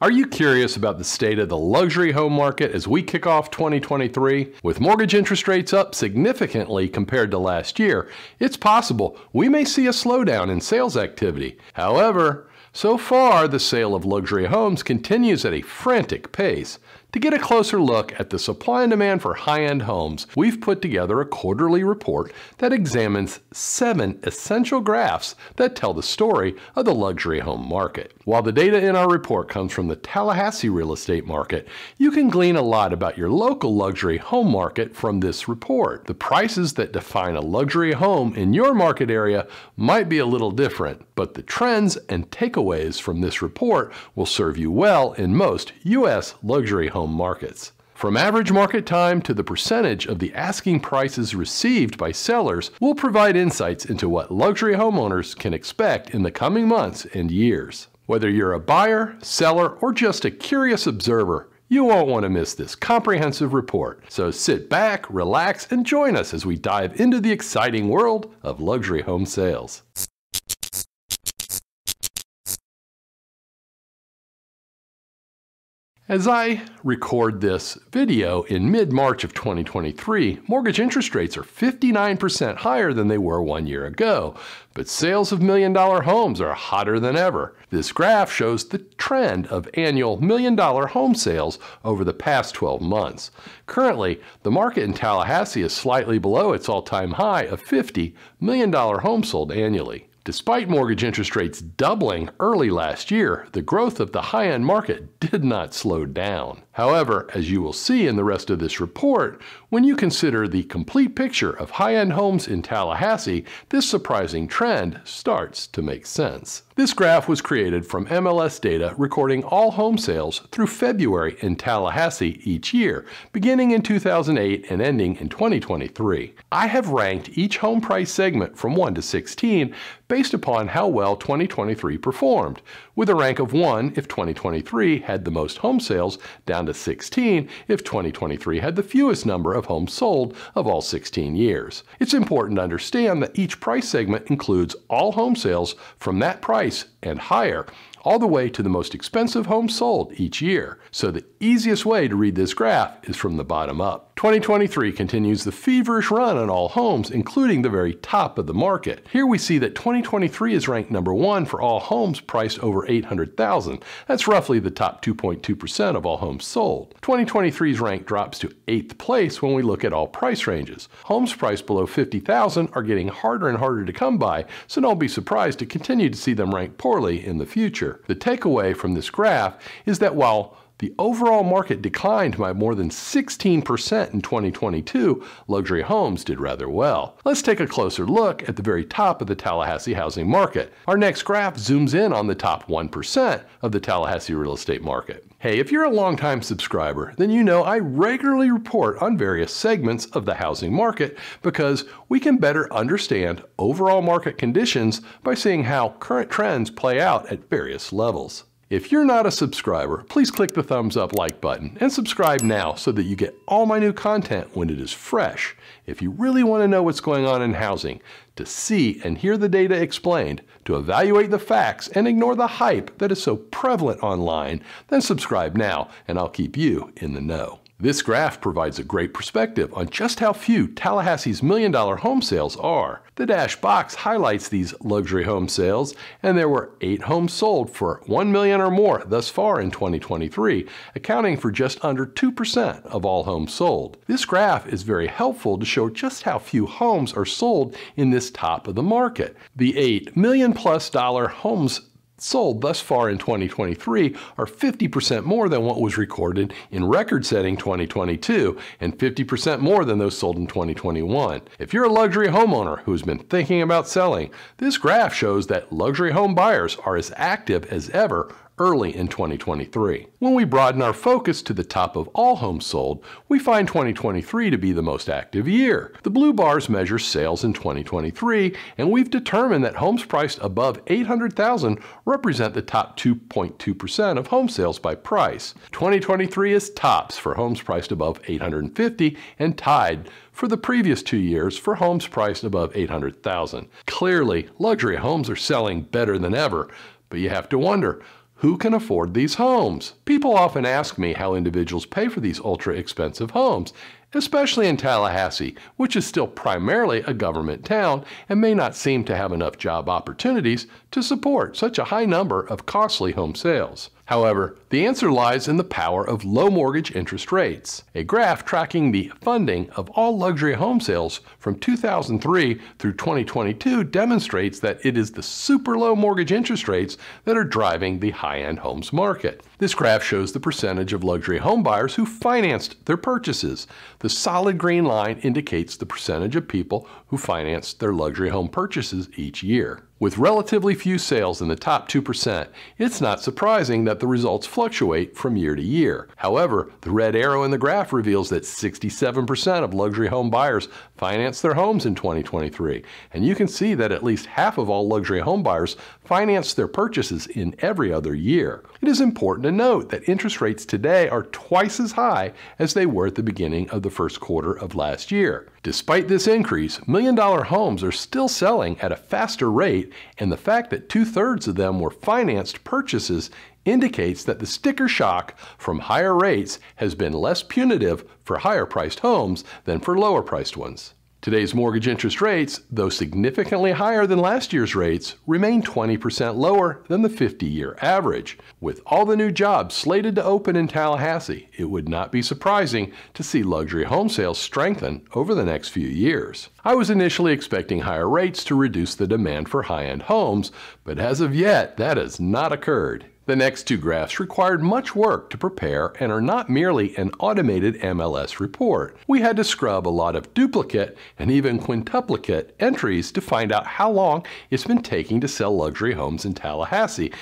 Are you curious about the state of the luxury home market as we kick off 2023? With mortgage interest rates up significantly compared to last year, it's possible we may see a slowdown in sales activity. However, so far the sale of luxury homes continues at a frantic pace. To get a closer look at the supply and demand for high-end homes, we've put together a quarterly report that examines 7 essential graphs that tell the story of the luxury home market. While the data in our report comes from the Tallahassee real estate market, you can glean a lot about your local luxury home market from this report. The prices that define a luxury home in your market area might be a little different, but the trends and takeaways from this report will serve you well in most U.S. luxury home markets. From average market time to the percentage of the asking prices received by sellers, we'll provide insights into what luxury homeowners can expect in the coming months and years. Whether you're a buyer, seller, or just a curious observer, you won't want to miss this comprehensive report. So sit back, relax, and join us as we dive into the exciting world of luxury home sales. As I record this video in mid-March of 2023, mortgage interest rates are 59% higher than they were 1 year ago, but sales of million-dollar homes are hotter than ever. This graph shows the trend of annual million-dollar home sales over the past 12 months. Currently, the market in Tallahassee is slightly below its all-time high of $50 million homes sold annually. Despite mortgage interest rates doubling early last year, the growth of the high-end market did not slow down. However, as you will see in the rest of this report, when you consider the complete picture of high-end homes in Tallahassee, this surprising trend starts to make sense. This graph was created from MLS data recording all home sales through February in Tallahassee each year, beginning in 2008 and ending in 2023. I have ranked each home price segment from 1 to 16 based upon how well 2023 performed, with a rank of 1 if 2023 had the most home sales, down to 16 if 2023 had the fewest number of homes sold of all 16 years. It's important to understand that each price segment includes all home sales from that price and higher, all the way to the most expensive homes sold each year. So the easiest way to read this graph is from the bottom up. 2023 continues the feverish run on all homes, including the very top of the market. Here we see that 2023 is ranked number 1 for all homes priced over $800,000. That's roughly the top 2.2% of all homes sold. 2023's rank drops to 8th place when we look at all price ranges. Homes priced below $50,000 are getting harder and harder to come by, so don't be surprised to continue to see them rank poorly in the future. The takeaway from this graph is that while the overall market declined by more than 16% in 2022, luxury homes did rather well. Let's take a closer look at the very top of the Tallahassee housing market. Our next graph zooms in on the top 1% of the Tallahassee real estate market. Hey, if you're a longtime subscriber, then you know I regularly report on various segments of the housing market because we can better understand overall market conditions by seeing how current trends play out at various levels. If you're not a subscriber, please click the thumbs up like button and subscribe now so that you get all my new content when it is fresh. If you really want to know what's going on in housing, to see and hear the data explained, to evaluate the facts and ignore the hype that is so prevalent online, then subscribe now and I'll keep you in the know. This graph provides a great perspective on just how few Tallahassee's million-dollar home sales are. The dashed box highlights these luxury home sales, and there were 8 homes sold for $1 million or more thus far in 2023, accounting for just under 2% of all homes sold. This graph is very helpful to show just how few homes are sold in this top of the market. The $8 million+ homes sold thus far in 2023 are 50% more than what was recorded in record-setting 2022 and 50% more than those sold in 2021. If you're a luxury homeowner who's been thinking about selling, this graph shows that luxury home buyers are as active as ever early in 2023. When we broaden our focus to the top of all homes sold, we find 2023 to be the most active year. The blue bars measure sales in 2023, and we've determined that homes priced above $800,000 represent the top 2.2% of home sales by price. 2023 is tops for homes priced above $850,000 and tied for the previous 2 years for homes priced above $800,000. Clearly, luxury homes are selling better than ever, but you have to wonder, Who can afford these homes? People often ask me how individuals pay for these ultra-expensive homes, especially in Tallahassee, which is still primarily a government town and may not seem to have enough job opportunities to support such a high number of costly home sales. However, the answer lies in the power of low mortgage interest rates. A graph tracking the funding of all luxury home sales from 2003 through 2022 demonstrates that it is the super low mortgage interest rates that are driving the high-end homes market. This graph shows the percentage of luxury home buyers who financed their purchases. The solid green line indicates the percentage of people who financed their luxury home purchases each year. With relatively few sales in the top 2%, it's not surprising that the results fluctuate from year to year. However, the red arrow in the graph reveals that 67% of luxury home buyers financed their homes in 2023, and you can see that at least half of all luxury home buyers financed their purchases in every other year. It is important to note that interest rates today are twice as high as they were at the beginning of the first quarter of last year. Despite this increase, million-dollar homes are still selling at a faster rate, and the fact that 2/3 of them were financed purchases indicates that the sticker shock from higher rates has been less punitive for higher-priced homes than for lower-priced ones. Today's mortgage interest rates, though significantly higher than last year's rates, remain 20% lower than the 50-year average. With all the new jobs slated to open in Tallahassee, it would not be surprising to see luxury home sales strengthen over the next few years. I was initially expecting higher rates to reduce the demand for high-end homes, but as of yet, that has not occurred. The next two graphs required much work to prepare and are not merely an automated MLS report. We had to scrub a lot of duplicate and even quintuplicate entries to find out how long it's been taking to sell luxury homes in Tallahassee.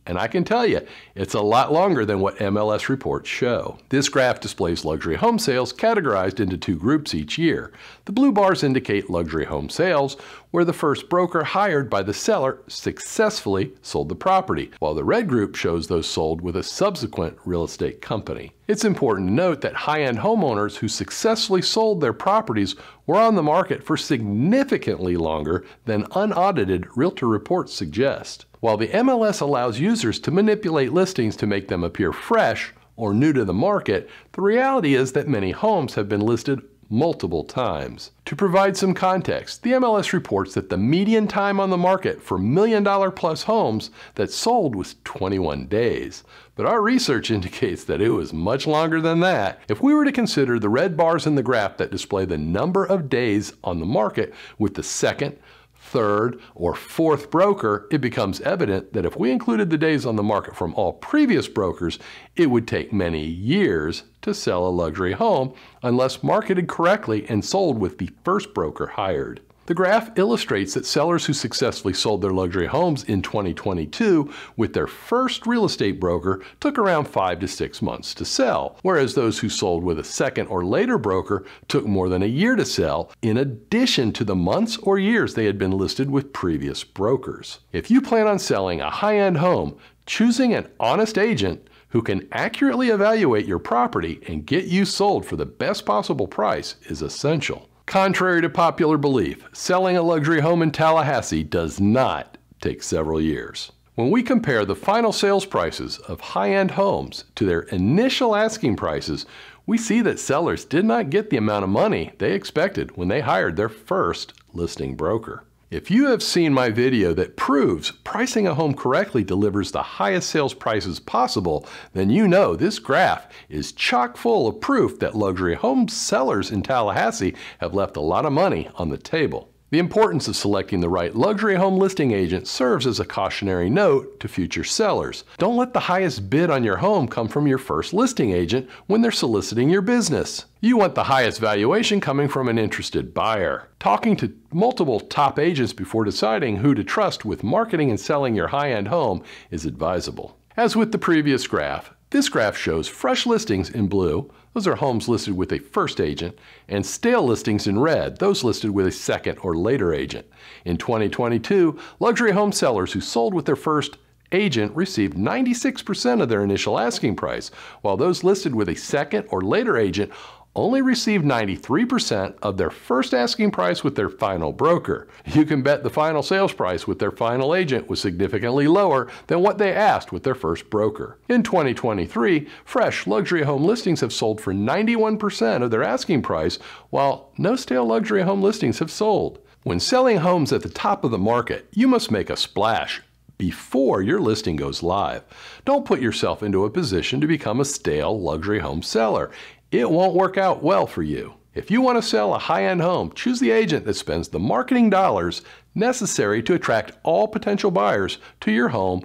And I can tell you, it's a lot longer than what MLS reports show. This graph displays luxury home sales categorized into two groups each year. The blue bars indicate luxury home sales, where the first broker hired by the seller successfully sold the property, while the red group shows those sold with a subsequent real estate company. It's important to note that high-end homeowners who successfully sold their properties were on the market for significantly longer than unaudited Realtor reports suggest. While the MLS allows users to manipulate listings to make them appear fresh or new to the market, the reality is that many homes have been listed multiple times. To provide some context, the MLS reports that the median time on the market for million-dollar-plus homes that sold was 21 days. But our research indicates that it was much longer than that. If we were to consider the red bars in the graph that display the number of days on the market with the second, third, or fourth broker, it becomes evident that if we included the days on the market from all previous brokers, it would take many years to sell a luxury home unless marketed correctly and sold with the first broker hired. The graph illustrates that sellers who successfully sold their luxury homes in 2022 with their first real estate broker took around 5 to 6 months to sell, whereas those who sold with a second or later broker took more than a year to sell, in addition to the months or years they had been listed with previous brokers. If you plan on selling a high-end home, choosing an honest agent who can accurately evaluate your property and get you sold for the best possible price is essential. Contrary to popular belief, selling a luxury home in Tallahassee does not take several years. When we compare the final sales prices of high-end homes to their initial asking prices, we see that sellers did not get the amount of money they expected when they hired their first listing broker. If you have seen my video that proves pricing a home correctly delivers the highest sales prices possible, then you know this graph is chock full of proof that luxury home sellers in Tallahassee have left a lot of money on the table. The importance of selecting the right luxury home listing agent serves as a cautionary note to future sellers. Don't let the highest bid on your home come from your first listing agent when they're soliciting your business. You want the highest valuation coming from an interested buyer. Talking to multiple top agents before deciding who to trust with marketing and selling your high-end home is advisable. As with the previous graph, this graph shows fresh listings in blue, those are homes listed with a first agent, and stale listings in red, those listed with a second or later agent. In 2022, luxury home sellers who sold with their first agent received 96% of their initial asking price, while those listed with a second or later agent only received 93% of their first asking price with their final broker. You can bet the final sales price with their final agent was significantly lower than what they asked with their first broker. In 2023, fresh luxury home listings have sold for 91% of their asking price, while no stale luxury home listings have sold. When selling homes at the top of the market, you must make a splash before your listing goes live. Don't put yourself into a position to become a stale luxury home seller. It won't work out well for you. If you want to sell a high-end home, choose the agent that spends the marketing dollars necessary to attract all potential buyers to your home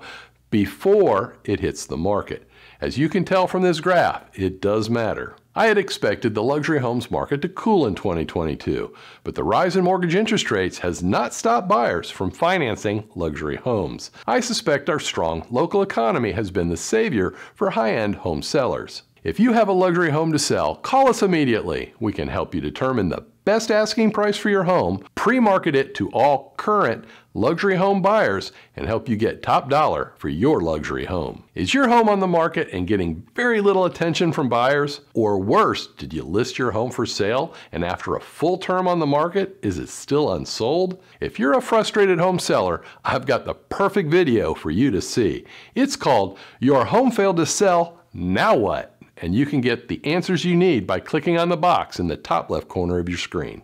before it hits the market. As you can tell from this graph, it does matter. I had expected the luxury homes market to cool in 2022, but the rise in mortgage interest rates has not stopped buyers from financing luxury homes. I suspect our strong local economy has been the savior for high-end home sellers. If you have a luxury home to sell, call us immediately. We can help you determine the best asking price for your home, pre-market it to all current luxury home buyers, and help you get top dollar for your luxury home. Is your home on the market and getting very little attention from buyers? Or worse, did you list your home for sale and after a full term on the market, is it still unsold? If you're a frustrated home seller, I've got the perfect video for you to see. It's called Your Home Failed to Sell, Now What? And you can get the answers you need by clicking on the box in the top left corner of your screen.